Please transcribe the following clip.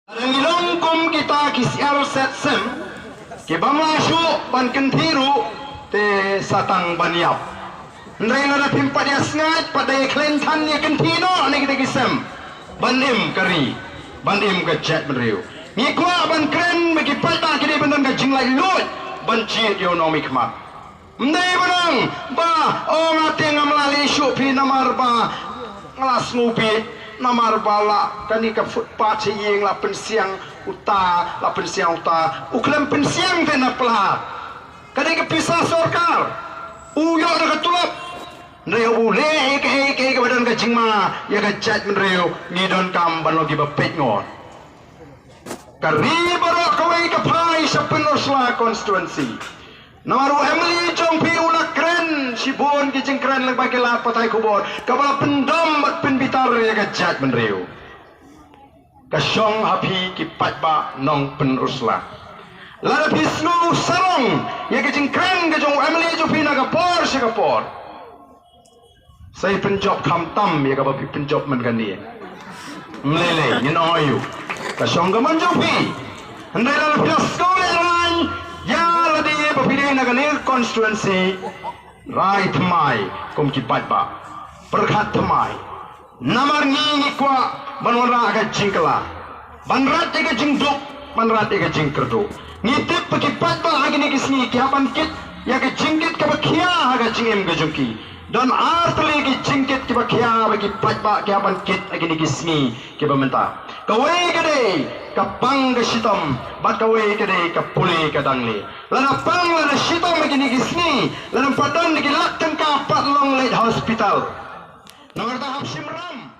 Nilongkum kita kisiar setsem kibamasyu ban kentiru te satang baniap. Ndai nada pimpat dia sengat pada klentan ya kentino ni kita kisem. Bandim kari, bandim kejet beriu. Ngikwa ban kren bagi pada kini benar ke jinglai lut ban ciet yo nomi khmat. Ndai benang ba ngate ngamlali isu pi namar ba ngelas ngupi namar bala kani ka footpath siyeng la pensiang uta uklam pensiang tena pla kani ka pisah sorkar uyo na katulap nreo ule ke badan ka jingma ya ka chat nreo ngidon kam banogi ba pet ngon kari baroh kawei ka phai sa Pynursla Constituency Namaru Emily Chong Pi Unak Kren Sibon Kijing Kren Lang Bagi Lat Patai Kubor Kabala Pendam Bat Penbitar Ya Gajat Menreu Kasyong Hapi Kipat Ba Nong Pynursla Lada Pisnu Sarong Ya Kijing Kren Kijong Emily Chong Pi Nagapor Sigapor Saya penjob Kamtam Ya Kabapi penjob Mengandi Melele Nino Ayu Kasyong Gaman Chong Pi Hendai Lada Pilasko Leran Ya Pemilihan Naganil Constituency Rai Thamai Kum Kipat Ba Perkhat Thamai Namar Ngi Kwa Banwara Aga Jingkala Banrat Ega Jingduk Banrat Ega Jingkerdu Ngitip Pekipat Ba Agi Nikisni Kiapan Kit Yaga Jingkit Kabakia Aga Jingim Gajungki Dan Artali Agi Jingkit Kabakia Bagi Patba Kiapan Kit Agi Nikisni Kibamenta Kawei Gede Kapang Gasitam Bat Kawei Gede Kapuli Kadangli Lana pang lana sitam lagi ni kisni, lana padan lagi lakkan kapat long late hospital. Nomor tahap simram.